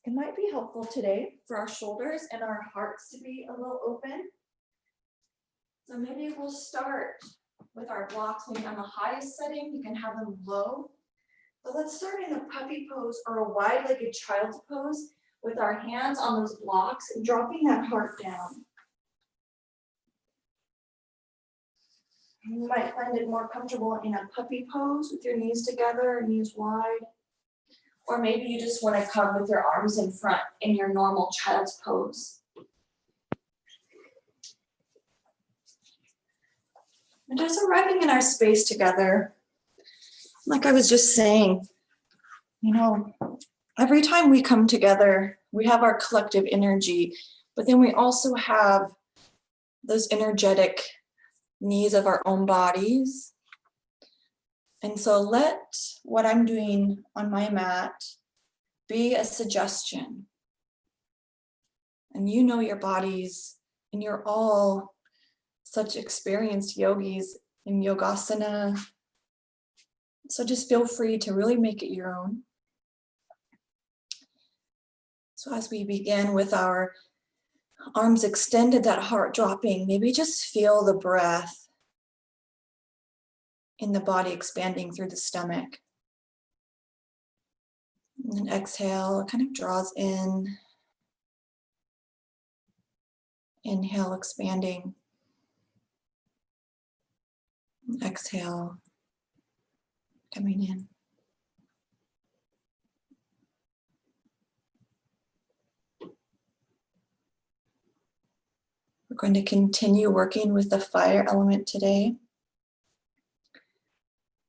It might be helpful today for our shoulders and our hearts to be a little open. So maybe we'll start with our blocks maybe on the highest setting. You can have them low. But let's start in a puppy pose or a wide-legged child's pose with our hands on those blocks and dropping that heart down. You might find it more comfortable in a puppy pose with your knees together, knees wide. Or maybe you just want to come with your arms in front in your normal child's pose. And just arriving in our space together, like I was just saying, every time we come together, we have our collective energy, but then we also have those energetic needs of our own bodies. And so let what I'm doing on my mat be a suggestion. And you know your bodies, and you're all such experienced yogis in yogasana. So just feel free to really make it your own. So as we begin with our arms extended, that heart dropping, maybe just feel the breath in the body expanding through the stomach. And then exhale, it kind of draws in. Inhale, expanding. Exhale, coming in. We're going to continue working with the fire element today.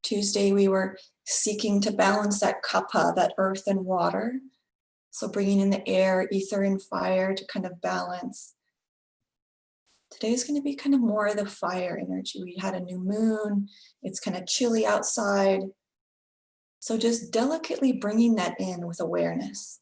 Tuesday, we were seeking to balance that kapha, that earth and water. So bringing in the air, ether, and fire to kind of balance. Today is going to be kind of more of the fire energy. We had a new moon. It's kind of chilly outside. So just delicately bringing that in with awareness.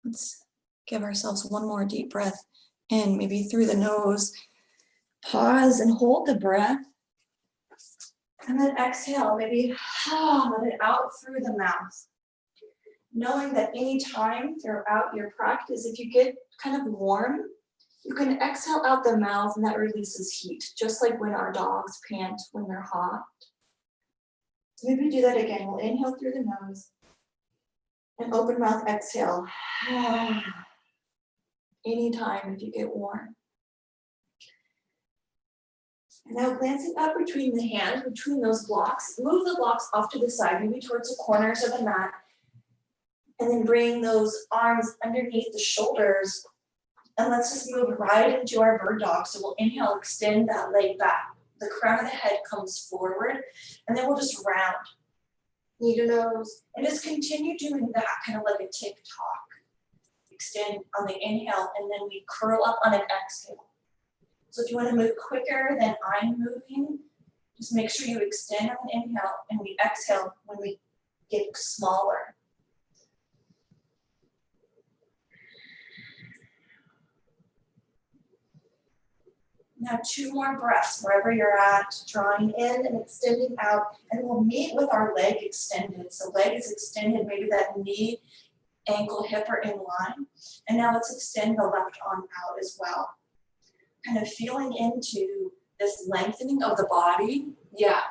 Let's give ourselves one more deep breath in, maybe through the nose. Pause and hold the breath. And then exhale, maybe let it out through the mouth. Knowing that anytime throughout your practice, if you get kind of warm, you can exhale out the mouth and that releases heat, just like when our dogs pant when they're hot. So maybe do that again. We'll inhale through the nose and open mouth, exhale. Anytime if you get warm. And now glancing up between the hands, between those blocks, move the blocks off to the side, maybe towards the corners of the mat. And then bring those arms underneath the shoulders. And let's just move right into our bird dog. So we'll inhale, extend that leg back. The crown of the head comes forward. And then we'll just round. Knee to nose. And just continue doing that, kind of like a tick-tock. Extend on the inhale, and then we curl up on an exhale. So if you want to move quicker than I'm moving, just make sure you extend on an inhale and we exhale when we get smaller. Now 2 more breaths wherever you're at, drawing in and extending out, and we'll meet with our leg extended. So leg is extended, maybe that knee, ankle, hip are in line. And now let's extend the left arm out as well. Kind of feeling into this lengthening of the body. Yeah.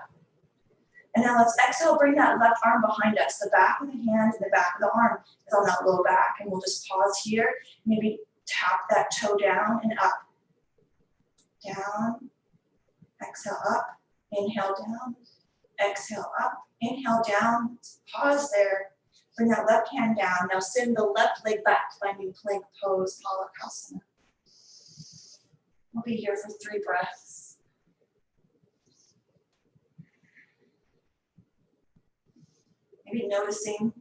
And now let's exhale, bring that left arm behind us. The back of the hand and the back of the arm is on that low back. And we'll just pause here. Maybe tap that toe down and up. Down. Exhale up. Inhale down. Exhale up. Inhale down. Pause there. Bring that left hand down. Now send the left leg back, finding plank pose, Palakasana. We'll be here for 3 breaths. Maybe noticing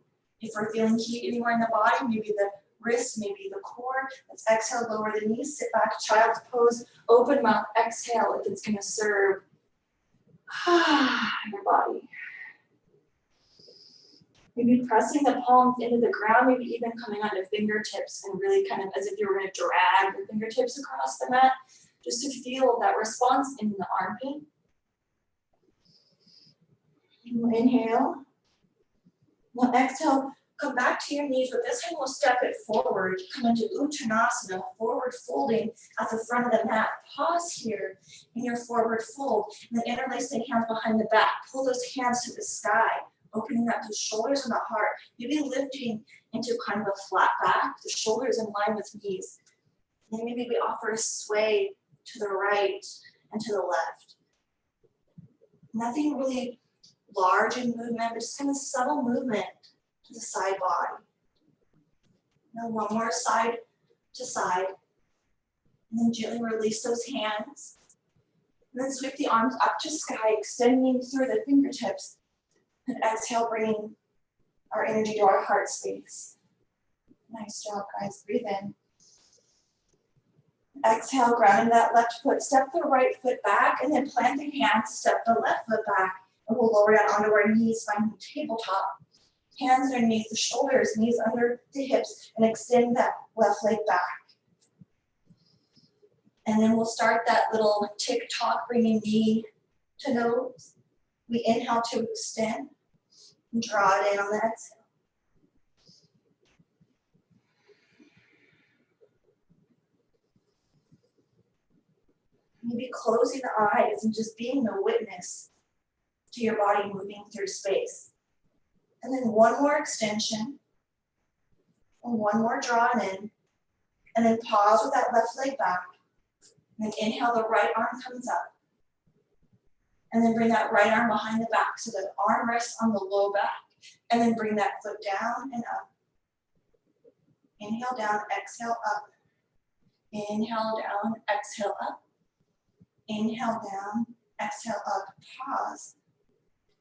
if we're feeling heat anywhere in the body, maybe the wrists, maybe the core. Let's exhale, lower the knees, sit back, child's pose, open mouth, exhale if it's going to serve your body. Maybe pressing the palms into the ground, maybe even coming onto fingertips and really kind of as if you were going to drag the fingertips across the mat. just to feel that response in the armpit. Inhale. Now exhale, come back to your knees, but this time we'll step it forward. Come into Uttanasana, forward folding at the front of the mat. Pause here in your forward fold, and then interlace the hands behind the back. Pull those hands to the sky, opening up the shoulders and the heart. Maybe lifting into kind of a flat back, the shoulders in line with knees. And then maybe we offer a sway to the right and to the left. Nothing really large in movement, but just kind of subtle movement to the side body. Now one more side to side. And then gently release those hands. And then sweep the arms up to sky, extending through the fingertips. And exhale, bringing our energy to our heart space. Nice job, guys. Breathe in. Exhale, grounding that left foot. Step the right foot back, and then plant the hands. Step the left foot back. And we'll lower down onto our knees, finding tabletop. Hands underneath the shoulders, knees under the hips, and extend that left leg back. And then we'll start that little tick-tock, bringing knee to nose. We inhale to extend, and draw it in on the exhale. Maybe closing the eyes and just being a witness to your body moving through space. And then one more extension, and one more draw in, and then pause with that left leg back. And then inhale, the right arm comes up. And then bring that right arm behind the back so the arm rests on the low back. And then bring that foot down and up. Inhale down, exhale up. Inhale down, exhale up. Inhale down, exhale up, pause.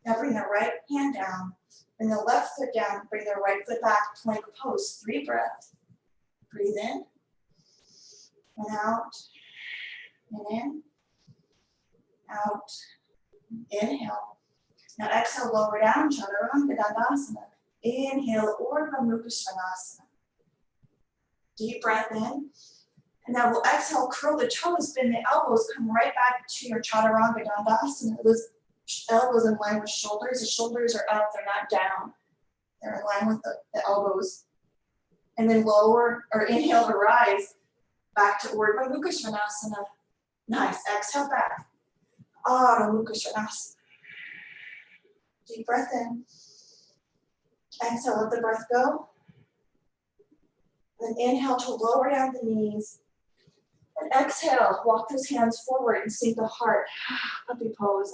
Now bring the right hand down, bring the left foot down, bring the right foot back, plank pose, 3 breaths. Breathe in, and out, and in, out, inhale. Now exhale, lower down, Chaturanga Dandasana. Inhale, Urdhva Mukha Svanasana. Deep breath in. And now we'll exhale, curl the toes, bend the elbows, come right back to your Chaturanga Dandasana. Those elbows in line with shoulders. The shoulders are up, they're not down. They're in line with the elbows. And then lower, or inhale to rise, back to Urdhva Mukha Svanasana. Nice, exhale back. Adho Mukha Svanasana. Deep breath in. Exhale, let the breath go. Then inhale to lower down the knees. And exhale, walk those hands forward and sink the heart. Puppy pose.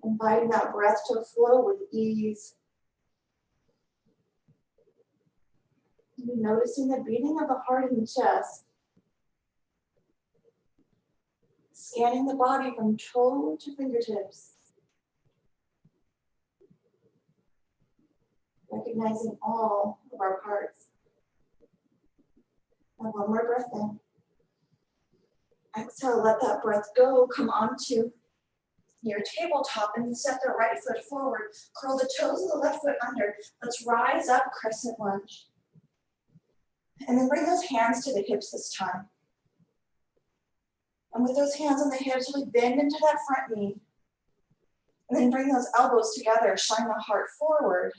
Inviting that breath to flow with ease. Noticing the beating of the heart in the chest. Scanning the body from toe to fingertips. Recognizing all of our parts. And one more breath in. Exhale, let that breath go. Come onto your tabletop and step the right foot forward. Curl the toes of the left foot under. Let's rise up, Crescent Lunge. And then bring those hands to the hips this time. And with those hands on the hips, really bend into that front knee. And then bring those elbows together, shine the heart forward.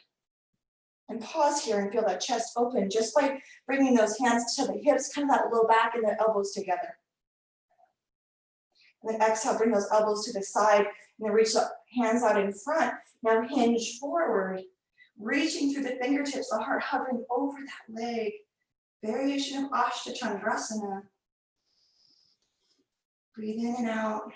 And pause here and feel that chest open just by bringing those hands to the hips, kind of that low back and the elbows together. And then exhale, bring those elbows to the side and then reach the hands out in front. Now hinge forward, reaching through the fingertips, the heart hovering over that leg. Variation of Ashta-chandrasana. Breathe in and out.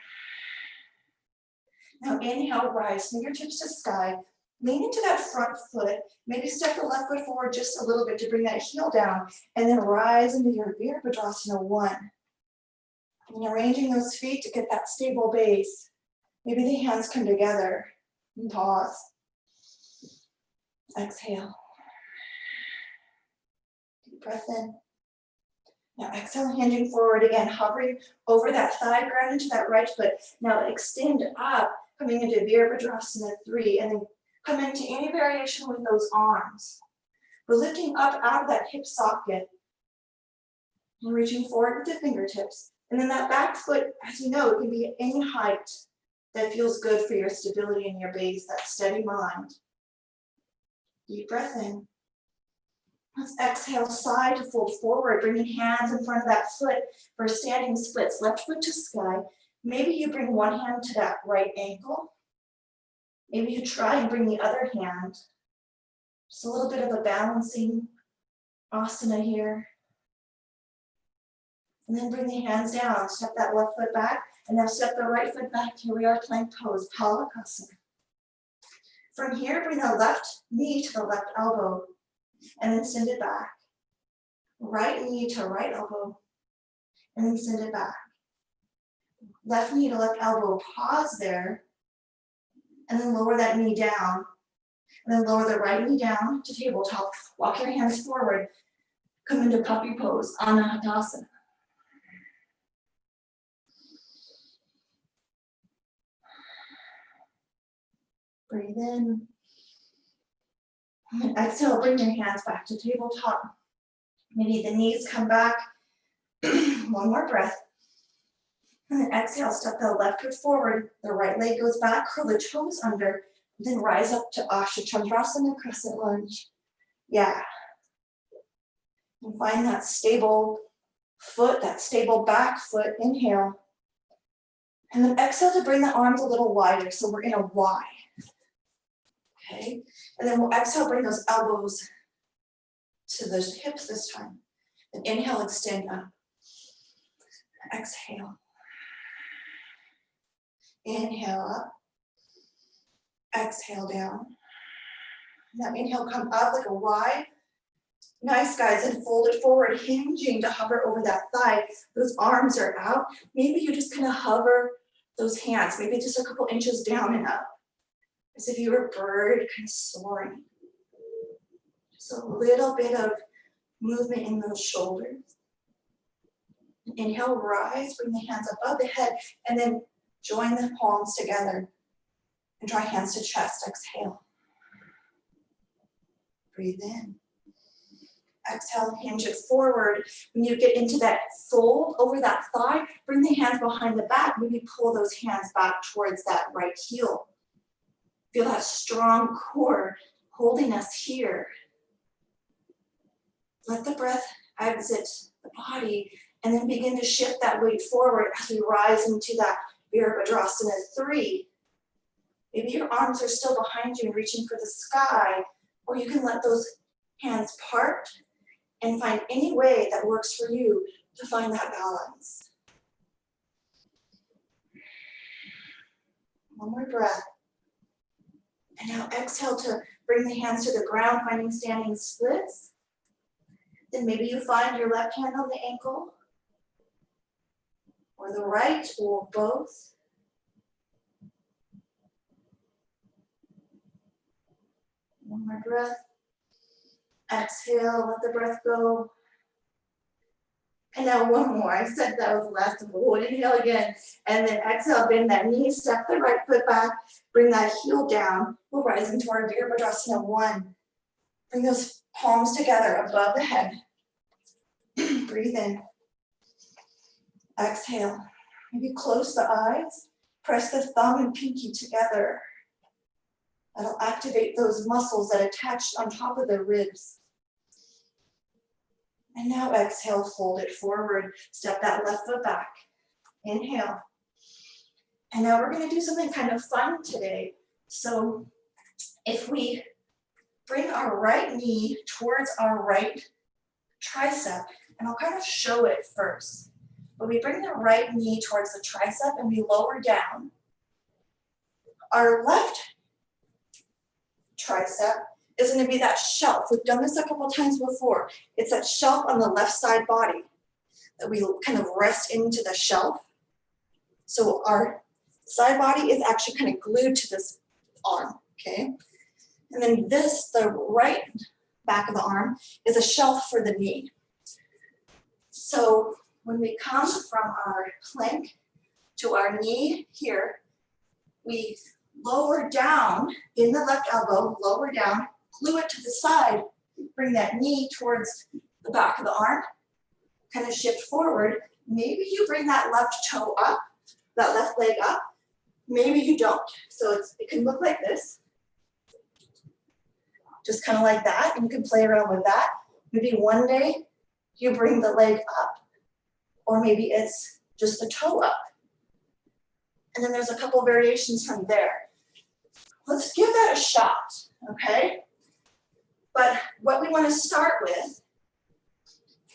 Now inhale, rise, fingertips to sky. Lean into that front foot. Maybe step the left foot forward just a little bit to bring that heel down. And then rise into your Virabhadrasana 1. And arranging those feet to get that stable base. Maybe the hands come together. And pause. Exhale. Deep breath in. Now exhale, hinging forward again, hovering over that thigh, ground into that right foot. Now extend up, coming into Virabhadrasana 3, and then come into any variation with those arms. We're lifting up out of that hip socket. And reaching forward with the fingertips. And then that back foot, as you know, it can be any height that feels good for your stability in your base, that steady mind. Deep breath in. Let's exhale, side to fold forward, bringing hands in front of that foot for standing splits, left foot to sky. Maybe you bring one hand to that right ankle. Maybe you try and bring the other hand. Just a little bit of a balancing asana here. And then bring the hands down, step that left foot back, and now step the right foot back. Here we are, plank pose, Palakasana. From here, bring the left knee to the left elbow, and then send it back. Right knee to right elbow, and then send it back. Left knee to left elbow, pause there, and then lower that knee down. And then lower the right knee down to tabletop. Walk your hands forward. Come into puppy pose, Uttanasana. Breathe in. And exhale, bring your hands back to tabletop. Maybe the knees come back. One more breath. And then exhale, step the left foot forward. The right leg goes back, curl the toes under. Then rise up to Chandrasana, Crescent Lunge. Yeah. And find that stable foot, that stable back foot. Inhale. And then exhale to bring the arms a little wider. So we're in a Y. Okay. And then we'll exhale, bring those elbows to the hips this time. And inhale, extend up. Exhale. Inhale up. Exhale down. Now inhale, come up like a Y. Nice, guys, and fold it forward, hinging to hover over that thigh. Those arms are out. Maybe you just kind of hover those hands, maybe just a couple inches down and up. As if you were a bird kind of soaring. Just a little bit of movement in those shoulders. Inhale, rise, bring the hands above the head, and then join the palms together. And draw hands to chest, exhale. Breathe in. Exhale, hinge it forward. When you get into that fold over that thigh, bring the hands behind the back. Maybe pull those hands back towards that right heel. Feel that strong core holding us here. Let the breath exit the body and then begin to shift that weight forward as we rise into that Virabhadrasana 3. Maybe your arms are still behind you and reaching for the sky, or you can let those hands part and find any way that works for you to find that balance. One more breath. And now exhale to bring the hands to the ground, finding standing splits. Then maybe you find your left hand on the ankle, or the right, or both. One more breath. Exhale, let the breath go. And now one more. I said that was the last one. We'll inhale again. And then exhale, bend that knee, step the right foot back, bring that heel down. We'll rise into our Virabhadrasana 1. Bring those palms together above the head. Breathe in. Exhale. Maybe close the eyes. Press the thumb and pinky together. That'll activate those muscles that attach on top of the ribs. And now exhale, fold it forward. Step that left foot back. Inhale. And now we're going to do something kind of fun today. So if we bring our right knee towards our right tricep, and I'll kind of show it first. But we bring the right knee towards the tricep and we lower down. Our left tricep is going to be that shelf. We've done this a couple times before. It's that shelf on the left side body that we kind of rest into the shelf. So our side body is actually kind of glued to this arm, okay? And then this, the right back of the arm, is a shelf for the knee. So when we come from our plank to our knee here, we lower down in the left elbow, lower down, glue it to the side, bring that knee towards the back of the arm, kind of shift forward. Maybe you bring that left toe up, that left leg up. Maybe you don't. So it can look like this. Just kind of like that. And you can play around with that. Maybe one day you bring the leg up, or maybe it's just the toe up. And then there's a couple variations from there. Let's give that a shot, okay? But what we want to start with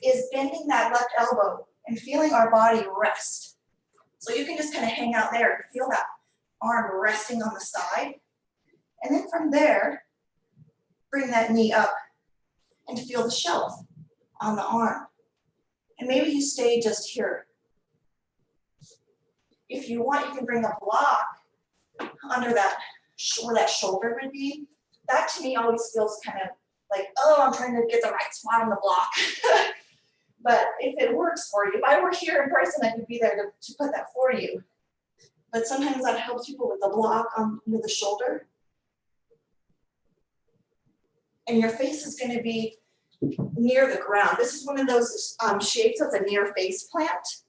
is bending that left elbow and feeling our body rest. So you can just kind of hang out there and feel that arm resting on the side. And then from there, bring that knee up and feel the shelf on the arm. And maybe you stay just here. If you want, you can bring a block under that, where that shoulder would be. That to me always feels kind of like, oh, I'm trying to get the right spot on the block. But if it works for you, if I were here in person, I could be there to put that for you. But sometimes that helps people with the block under the shoulder. And your face is going to be near the ground. This is one of those shapes of the near face plant.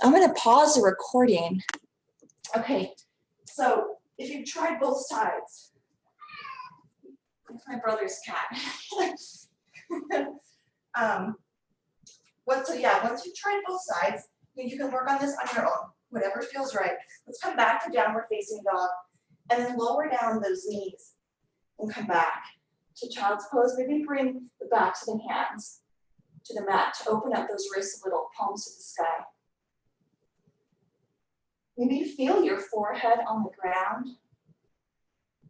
I'm going to pause the recording. Okay, so if you've tried both sides, it's my brother's cat. Once you've tried both sides, you can work on this on your own, whatever feels right. Let's come back to downward facing dog, and then lower down those knees and come back to child's pose. Maybe bring the backs of the hands to the mat to open up those wrists a little, palms to the sky. Maybe you feel your forehead on the ground.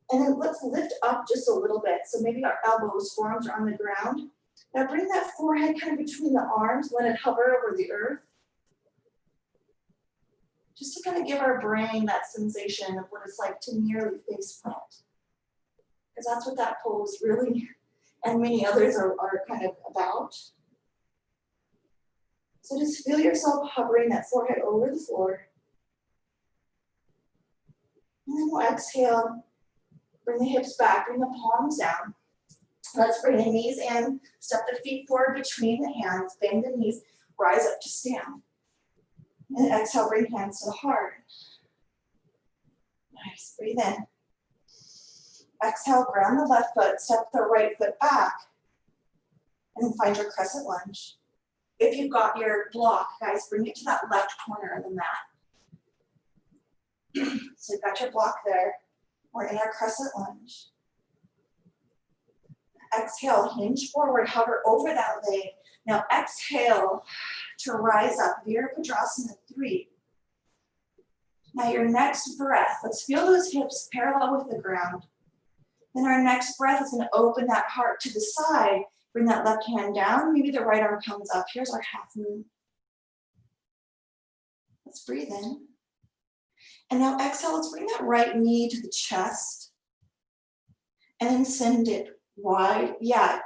And then let's lift up just a little bit. So maybe our elbows, forearms are on the ground. Now bring that forehead kind of between the arms, let it hover over the earth. Just to kind of give our brain that sensation of what it's like to nearly face plant. Because that's what that pose really, and many others are kind of about. So just feel yourself hovering that forehead over the floor. And then we'll exhale, bring the hips back, bring the palms down. Let's bring the knees in, step the feet forward between the hands, bend the knees, rise up to stand. And exhale, bring hands to the heart. Nice, breathe in. Exhale, ground the left foot, step the right foot back, and then find your crescent lunge. If you've got your block, guys, bring it to that left corner of the mat. So you've got your block there. We're in our crescent lunge. Exhale, hinge forward, hover over that leg. Now exhale to rise up, Virabhadrasana 3. Now your next breath, let's feel those hips parallel with the ground. Then our next breath is going to open that heart to the side. Bring that left hand down, maybe the right arm comes up. Here's our half moon. Let's breathe in. And now exhale, let's bring that right knee to the chest. And then send it wide. Yeah,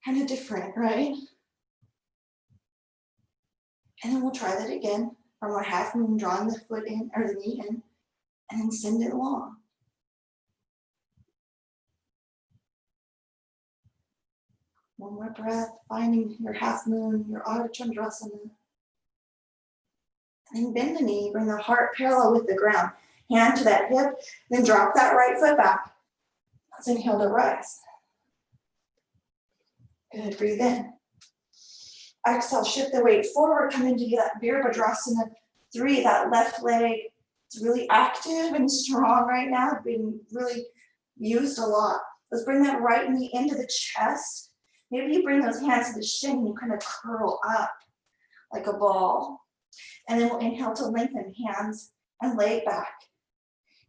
kind of different, right? And then we'll try that again. From our half moon, drawing the foot in, or the knee in, and then send it long. One more breath, finding your half moon, your Ardha Chandrasana. And then bend the knee, bring the heart parallel with the ground. Hand to that hip, then drop that right foot back. Let's inhale to rise. Good, breathe in. Exhale, shift the weight forward, come into that Virabhadrasana 3, that left leg. It's really active and strong right now, being really used a lot. Let's bring that right knee into the chest. Maybe you bring those hands to the shin and you kind of curl up like a ball. And then we'll inhale to lengthen hands and lay it back.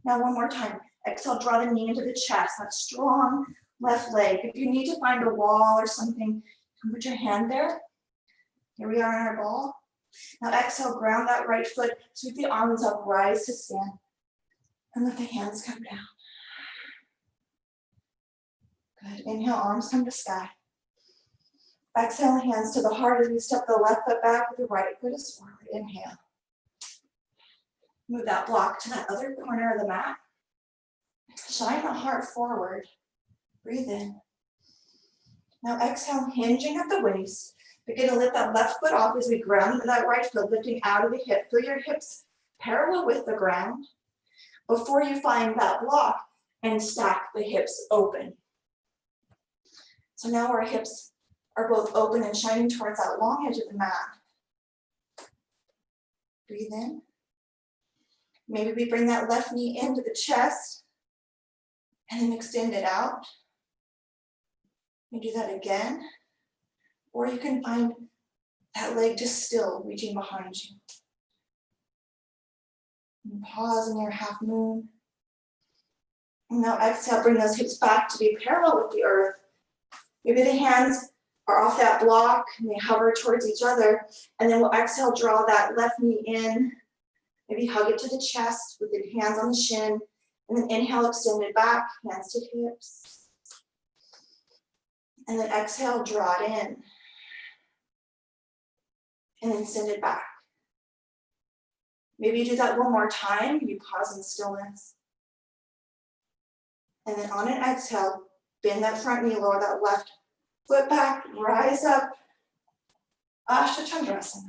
Now one more time. Exhale, draw the knee into the chest, that strong left leg. If you need to find a wall or something, you can put your hand there. Here we are in our ball. Now exhale, ground that right foot, sweep the arms up, rise to stand. And let the hands come down. Good, inhale, arms come to sky. Exhale, hands to the heart as we step the left foot back with the right foot is forward. Inhale. Move that block to that other corner of the mat. Shine the heart forward. Breathe in. Now exhale, hinging at the waist. You're gonna lift that left foot off as we ground into that right foot, lifting out of the hip. Feel your hips parallel with the ground before you find that block and stack the hips open. So now our hips are both open and shining towards that long edge of the mat. Breathe in. Maybe we bring that left knee into the chest and then extend it out. You do that again. Or you can find that leg just still reaching behind you. And pause in your half moon. And now exhale, bring those hips back to be parallel with the earth. Maybe the hands are off that block and they hover towards each other. And then we'll exhale, draw that left knee in. Maybe hug it to the chest with your hands on the shin. And then inhale, extend it back, hands to hips. And then exhale, draw it in. And then send it back. Maybe you do that one more time. You pause in stillness. And then on an exhale, bend that front knee, lower that left foot back, rise up, Ashtandrasana.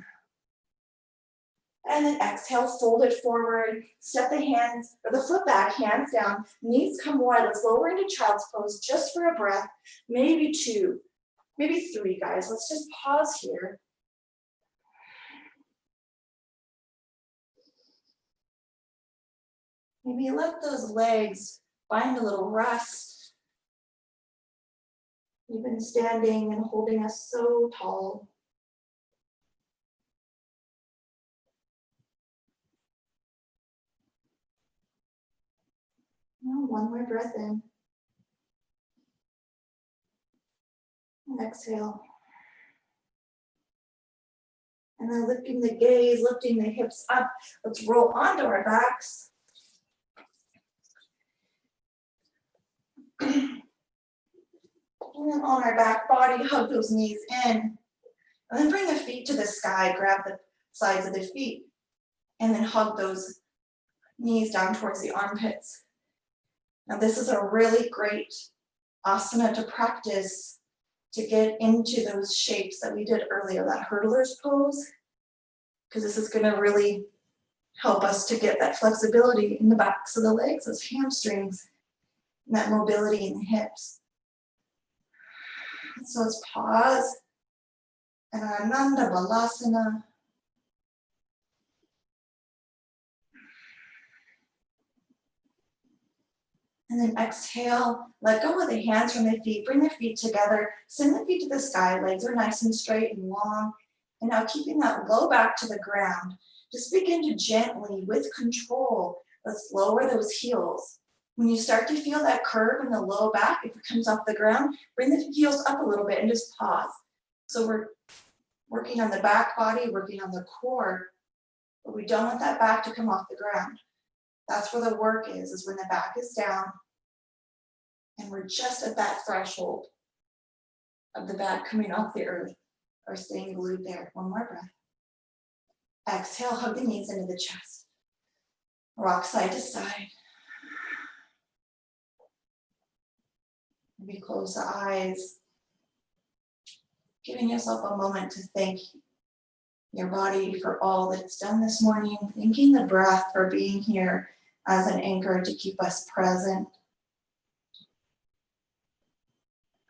And then exhale, fold it forward, step the hands, or the foot back, hands down, knees come wide. Let's lower into child's pose just for a breath, maybe 2, maybe 3, guys. Let's just pause here. Maybe let those legs find a little rest. You've been standing and holding us so tall. Now, one more breath in. And exhale. And then lifting the gaze, lifting the hips up. Let's roll onto our backs. And then on our back body, hug those knees in. And then bring the feet to the sky, grab the sides of the feet. And then hug those knees down towards the armpits. Now this is a really great asana to practice to get into those shapes that we did earlier, that hurdler's pose. Because this is gonna really help us to get that flexibility in the backs of the legs, those hamstrings, and that mobility in the hips. So let's pause. And Ananda Balasana. And then exhale, let go of the hands from the feet, bring the feet together, send the feet to the sky, legs are nice and straight and long. And now keeping that low back to the ground, just begin to gently, with control, let's lower those heels. When you start to feel that curve in the low back, if it comes off the ground, bring the heels up a little bit and just pause. So we're working on the back body, working on the core, but we don't want that back to come off the ground. That's where the work is when the back is down and we're just at that threshold of the back coming off the earth or staying glued there. One more breath. Exhale, hug the knees into the chest. Rock side to side. Maybe close the eyes. Giving yourself a moment to thank your body for all that it's done this morning. Thanking the breath for being here as an anchor to keep us present.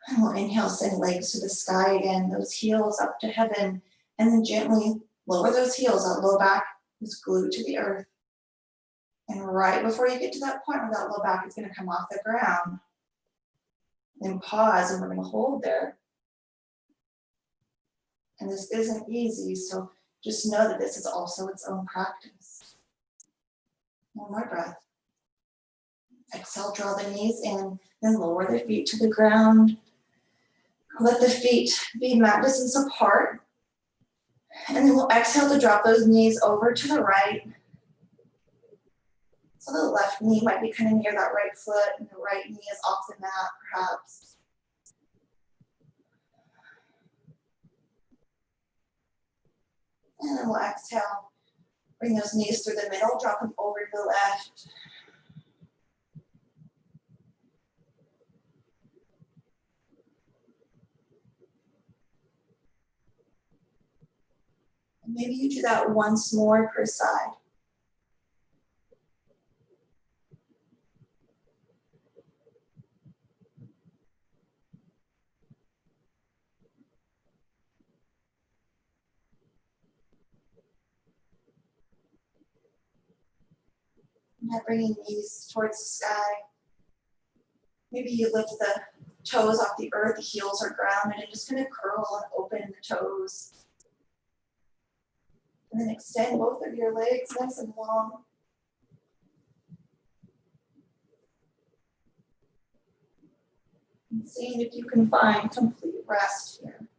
And we'll inhale, send legs to the sky again, those heels up to heaven, and then gently lower those heels. That low back is glued to the earth. And right before you get to that point where that low back is going to come off the ground, then pause, and we're going to hold there. And this isn't easy, so just know that this is also its own practice. One more breath. Exhale, draw the knees in, then lower the feet to the ground. Let the feet be mat distance apart. And then we'll exhale to drop those knees over to the right. So the left knee might be kind of near that right foot, and the right knee is off the mat, perhaps. And then we'll exhale. Bring those knees through the middle, drop them over to the left. Maybe you do that once more per side. Now bringing knees towards the sky. Maybe you lift the toes off the earth, the heels are grounded, and just kind of curl and open the toes. And then extend both of your legs nice and long. And seeing if you can find complete rest here.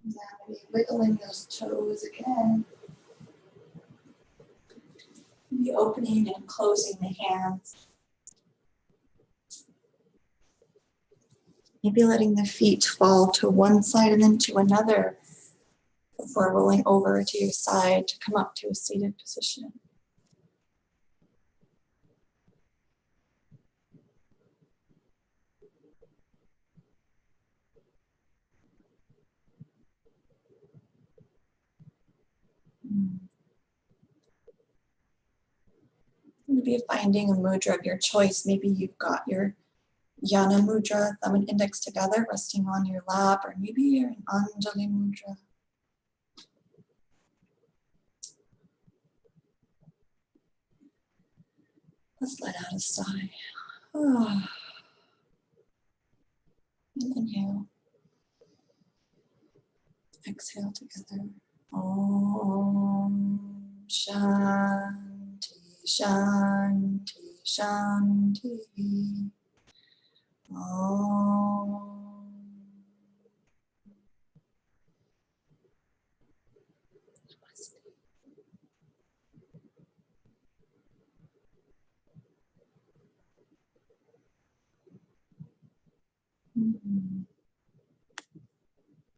Now maybe wiggling those toes again. Maybe opening and closing the hands. Maybe letting the feet fall to one side and then to another before rolling over to your side to come up to a seated position. Maybe finding a mudra of your choice. Maybe you've got your Yana mudra, thumb and index together, resting on your lap, or maybe you're in Anjali mudra. Let's let out a sigh. And inhale. Exhale together. Om Shanti, Shanti, Shanti. Om.